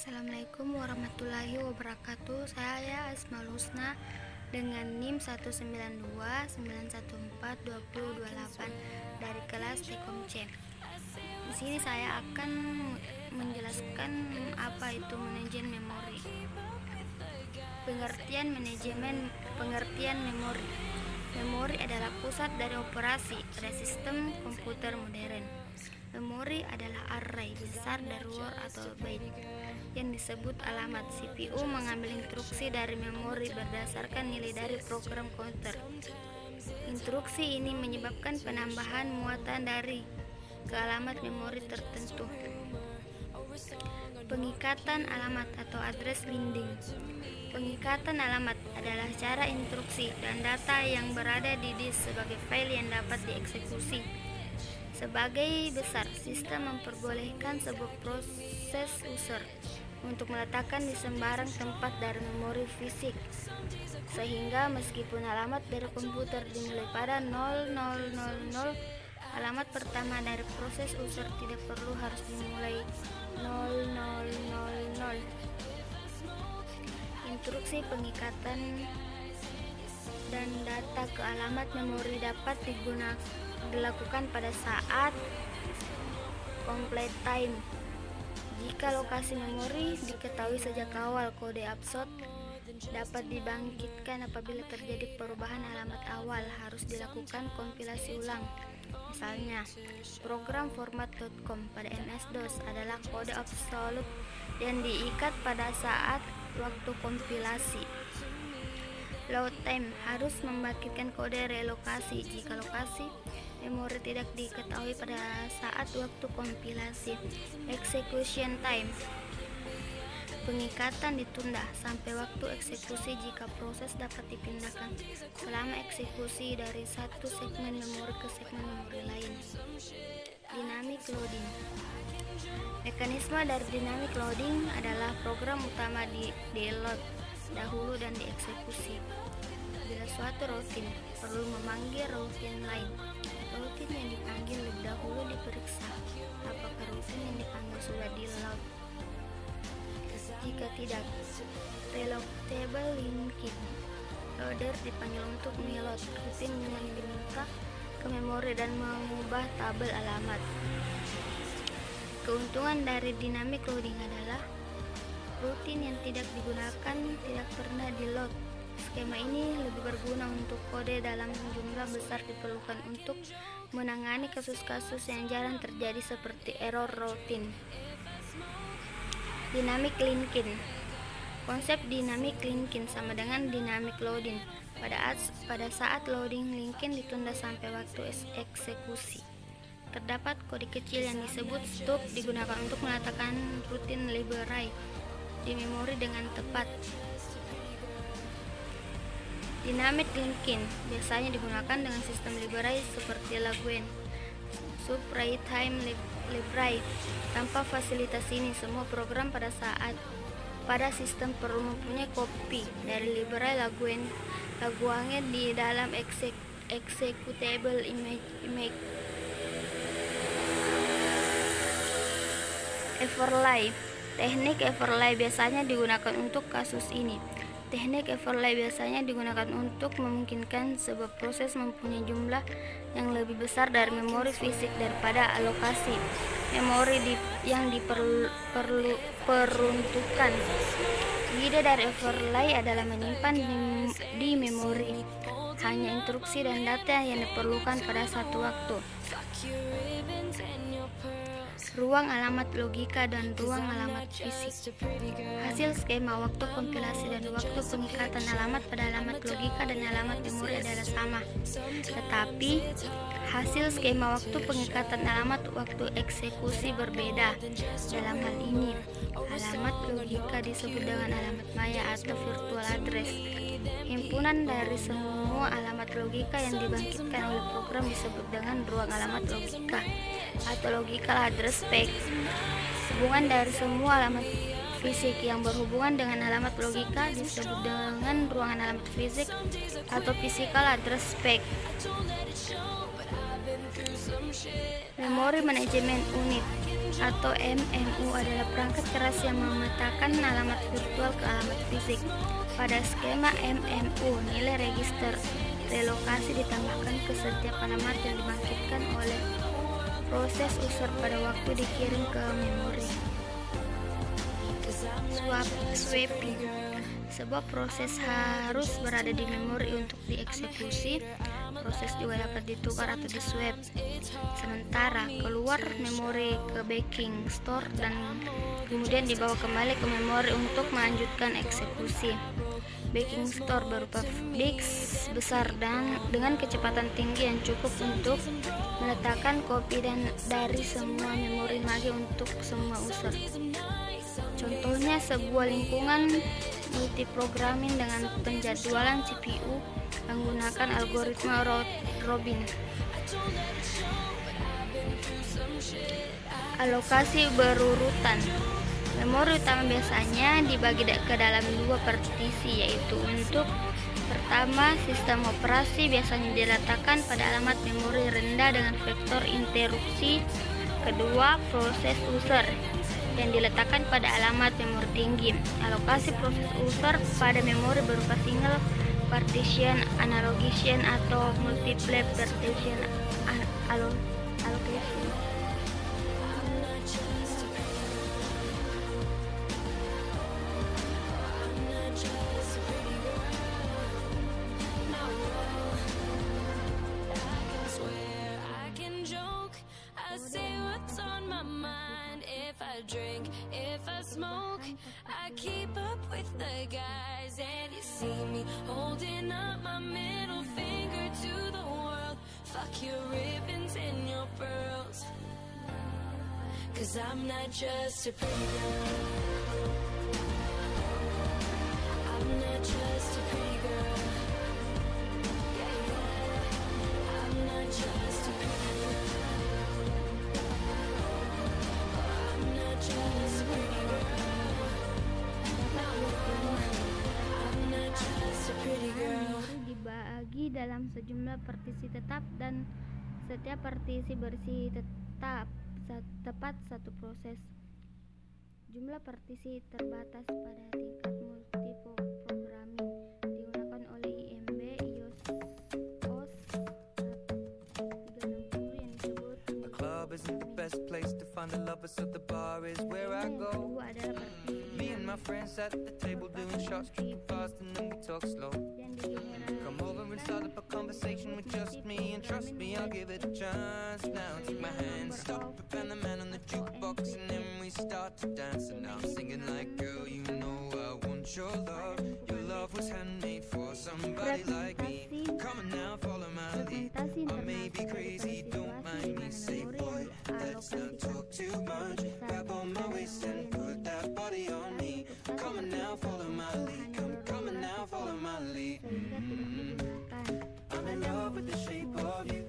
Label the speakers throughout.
Speaker 1: Assalamualaikum warahmatullahi wabarakatuh. Saya Asmaul Husna dengan NIM 192914228 dari kelas Tekom C. Di sini saya akan menjelaskan apa itu manajemen memori. Pengertian memori. Memori adalah pusat dari operasi pada sistem komputer modern. Memori adalah array besar dari word atau byte yang disebut alamat. CPU mengambil instruksi dari memori berdasarkan nilai dari program counter. Instruksi ini menyebabkan penambahan muatan dari ke alamat memori tertentu. Pengikatan alamat atau address binding. Pengikatan alamat adalah cara instruksi dan data yang berada di disk sebagai file yang dapat dieksekusi. Sebagai besar, sistem memperbolehkan sebuah proses user untuk meletakkan di sembarang tempat dari memori fisik, sehingga meskipun alamat dari komputer dimulai pada 0000, alamat pertama dari proses user tidak perlu harus dimulai 0000. Instruksi pengikatan dan data ke alamat memori dapat dilakukan pada saat complete time. Jika lokasi memori diketahui sejak awal, kode absolut dapat dibangkitkan apabila terjadi perubahan alamat awal, harus dilakukan kompilasi ulang. Misalnya, program format.com pada MS-DOS adalah kode absolut yang diikat pada saat waktu kompilasi. Load time harus membangkitkan kode relokasi jika lokasi memori tidak diketahui pada saat waktu kompilasi. Execution time, pengikatan ditunda sampai waktu eksekusi jika proses dapat dipindahkan selama eksekusi dari satu segmen memori ke segmen memori lain. Dynamic loading. Mekanisme dari dynamic loading adalah program utama di-load dahulu dan dieksekusi. Bila suatu rutin perlu memanggil rutin lain, rutin yang dipanggil lebih dahulu diperiksa apakah rutin yang dipanggil sudah di-load. Jika tidak, reloadable linking. Loader dipanggil untuk meload rutin yang diminta ke memori dan mengubah tabel alamat. Keuntungan dari dynamic loading adalah rutin yang tidak digunakan tidak pernah di-load. Skema ini lebih berguna untuk kode dalam jumlah besar, diperlukan untuk menangani kasus-kasus yang jarang terjadi seperti error rutin. Dynamic linking. Konsep dynamic linking sama dengan dynamic loading. Pada saat loading, linking ditunda sampai waktu eksekusi. Terdapat kode kecil yang disebut stub digunakan untuk meletakkan rutin library di memori dengan tepat. Dynamic linking biasanya digunakan dengan sistem library seperti Laguen, Sub-Time Library. Tanpa fasilitas ini, semua program pada sistem perlu mempunyai kopi dari library Laguen di dalam executable image. Overlay. Teknik overlay biasanya digunakan untuk kasus ini. Teknik overlay biasanya digunakan untuk memungkinkan sebuah proses mempunyai jumlah yang lebih besar dari memori fisik daripada alokasi memori yang diperuntukkan. Ide dari overlay adalah menyimpan di memori hanya instruksi dan data yang diperlukan pada satu waktu. Ruang alamat logika dan ruang alamat fisik. Hasil skema waktu kompilasi dan waktu pengikatan alamat pada alamat logika dan alamat memori adalah sama, tetapi hasil skema waktu pengikatan alamat waktu eksekusi berbeda. Dalam hal ini, alamat logika disebut dengan alamat maya atau virtual address. Himpunan dari semua alamat logika yang dibangkitkan oleh program disebut dengan ruang alamat logika atau logical address space. Hubungan dari semua alamat fisik yang berhubungan dengan alamat logika disebut dengan ruangan alamat fisik atau physical address space. Memori Manajemen Unit atau MMU adalah perangkat keras yang memetakan alamat virtual ke alamat fisik. Pada skema MMU, nilai register relokasi ditambahkan ke setiap alamat yang dibangkitkan oleh proses user pada waktu dikirim ke memori. Swapping. Sebuah proses harus berada di memori untuk dieksekusi. Proses juga dapat ditukar atau di-swap. Sementara keluar memori ke backing store dan kemudian dibawa kembali ke memori untuk melanjutkan eksekusi. Backing store berupa disk besar dan dengan kecepatan tinggi yang cukup untuk meletakkan kopi dari semua memori mage untuk semua user. Contohnya sebuah lingkungan multiprogramming dengan penjadwalan CPU menggunakan algoritma Robin. Alokasi berurutan. Memori utama biasanya dibagi ke dalam dua partisi, yaitu untuk pertama, sistem operasi biasanya diletakkan pada alamat memori rendah dengan vektor interupsi. Kedua, proses user yang diletakkan pada alamat memori tinggi. Alokasi proses user pada memori berupa single partition, allocation, atau multiple partition allocation.
Speaker 2: Drink, if I smoke, I keep up with the guys, and you see me holding up my middle finger to the world. Fuck your ribbons and your pearls, 'cause I'm not just a pretty girl. I'm not just a pretty girl. Yeah, yeah. I'm not just a pretty girl.
Speaker 1: Dibagi dalam sejumlah partisi tetap dan setiap partisi berisi tepat satu proses. Jumlah partisi terbatas pada tingkat multiprogramming digunakan oleh IMB iOS OS 360 yang disebut
Speaker 3: best place to find the lovers, so the bar is where I go. Me and my friends at the table doing shots, tripping fast and then we talk slow. Come over and start up a conversation with just me, and trust me, I'll give it a chance. Now take my hand, stop it, and the man on the jukebox, and then we start to dance. And now I'm singing like, girl, you know I want your love. Your love was handmade for somebody like me. Come on now, follow my lead. I may be crazy, don't mind me. Say, boy, let's not talk too much. Grab on my waist and put that body on me. Come on now, follow my lead. Come on now, follow my lead. I'm in love with the shape of you.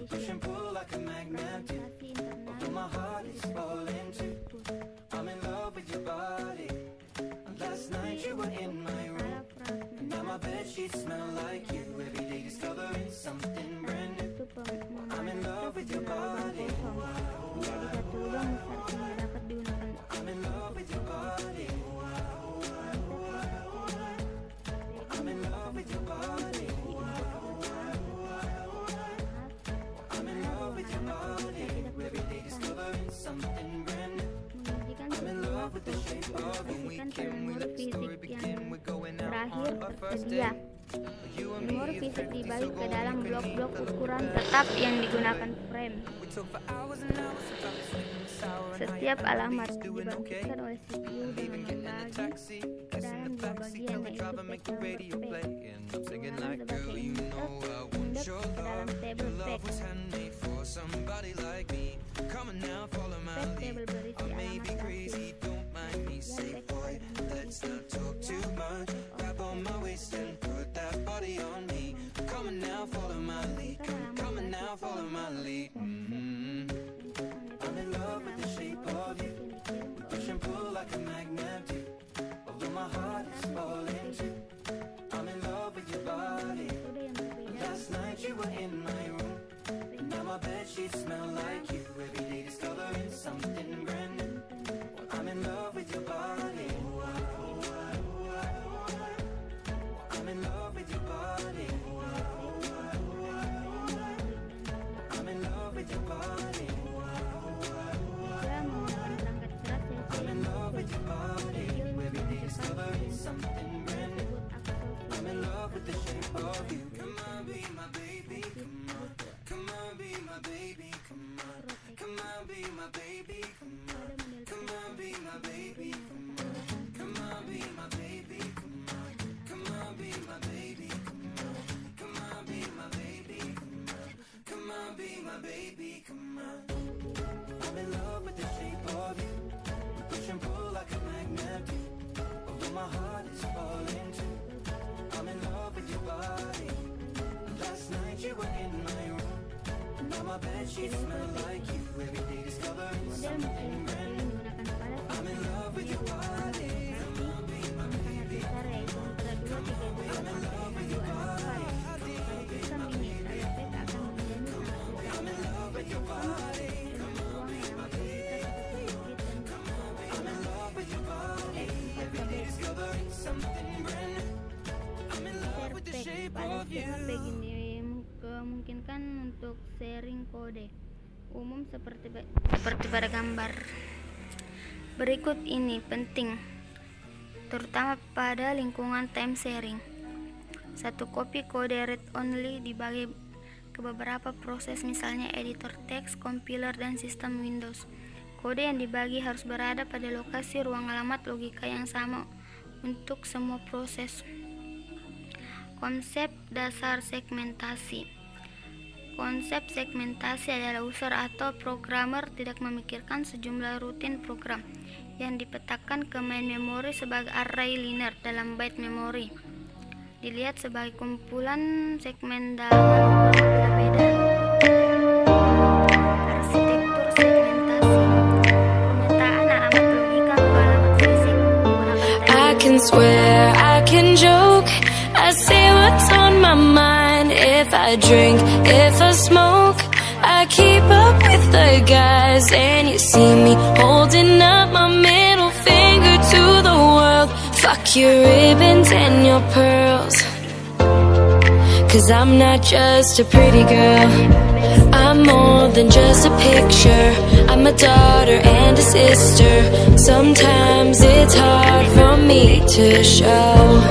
Speaker 3: Push and pull like a magnet do. Although my heart is falling too. I'm in love with your body. Last night you were in my room. Now my bedsheets smell like you. Every day discovering something brand new. I'm in love with your body. I'm in love with your body. I'm in love with your body. I'm in love with your body. Every day discovering something brand new. I'm in love with the shape of you. We can, we let the story begin. We're going out on our first date.
Speaker 1: Memori fisik dibagi ke dalam blok-blok ukuran tetap yang digunakan frame. Setiap alamat dibangkitkan oleh CPU dengan membagi ke dalam dua bagian, yaitu table pack. Kemudian sebagai index ke dalam table pack. Pack table berisi alamat klasik.
Speaker 3: Let's not talk too much. Grab on my waist and put that body on me. Come on now, follow my lead. Come on now, follow my lead. I'm in love with the shape of you. Push and pull like a magnet do. Although my heart is falling too. I'm in love with your body. Last night you were in my room. Now my bed
Speaker 1: multi-level packing. Model multi-level packing digunakan pada sistem yang sangat besar, yaitu antara 232 sampai dengan 264. Pada sistem ini, tali pack akan menjadi sangat besar. Sistem dengan ruang yang amat terbuka seperti bukit dan pada sistem pack ini memungkinkan untuk sharing kode umum seperti pada gambar berikut ini. Penting terutama pada lingkungan time sharing. Satu kopi kode read only dibagi ke beberapa proses, misalnya editor teks, compiler, dan sistem Windows. Kode yang dibagi harus berada pada lokasi ruang alamat logika yang sama untuk semua proses. Konsep dasar segmentasi. Konsep segmentasi adalah user atau programmer tidak memikirkan sejumlah rutin program yang dipetakan ke main memory sebagai array linear dalam byte memory. Dilihat sebagai kumpulan segmen dalam ukuran berbeda. Arsitektur segmentasi. Pemetaan alamat logika ke alamat fisik menggunakan
Speaker 2: I can swear, I can joke, I say what's on my mind. If I drink, if I smoke, I keep up with the guys. And you see me holding up my middle finger to the world. Fuck your ribbons and your pearls, 'cause I'm not just a pretty girl, I'm more than just a picture. I'm a daughter and a sister. Sometimes it's hard for me to show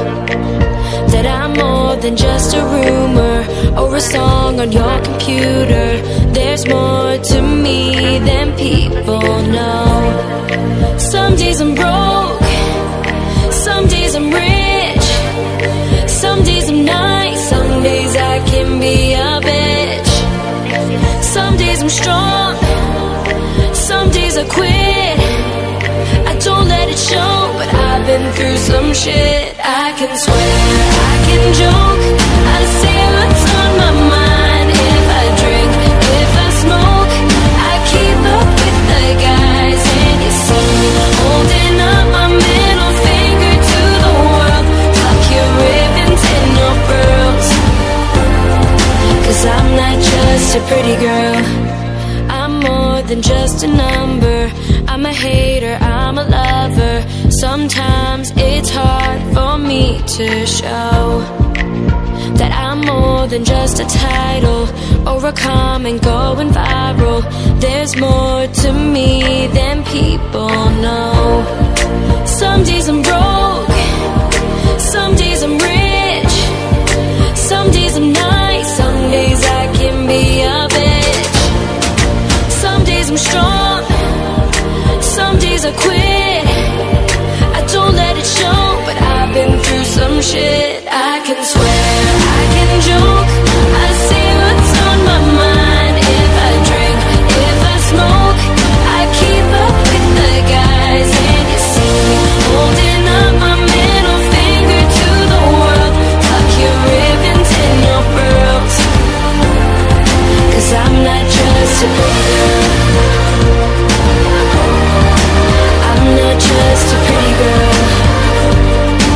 Speaker 2: that I'm more than just a rumor or a song on your computer. There's more to me than people know. Some days I'm broke, some days I'm rich, some days I'm nice, some days I can be a bitch. Some days I'm strong, some days I quit. I don't let it show, but I've been through some shit. I can swear, I can joke, I say what's on my mind. If I drink, if I smoke, I keep up with the guys. And you see me holding up my middle finger to the world. Fuck your ribbons and your pearls, 'cause I'm not just a pretty girl, I'm more than just a number. I'm a hater, I'm a lover. Sometimes it's hard for me to show that I'm more than just a title or a comment going viral. There's more to me than people know. Some days I'm broke, some days I'm rich, some days I'm nice, some days I can be a bitch. Some days I'm strong,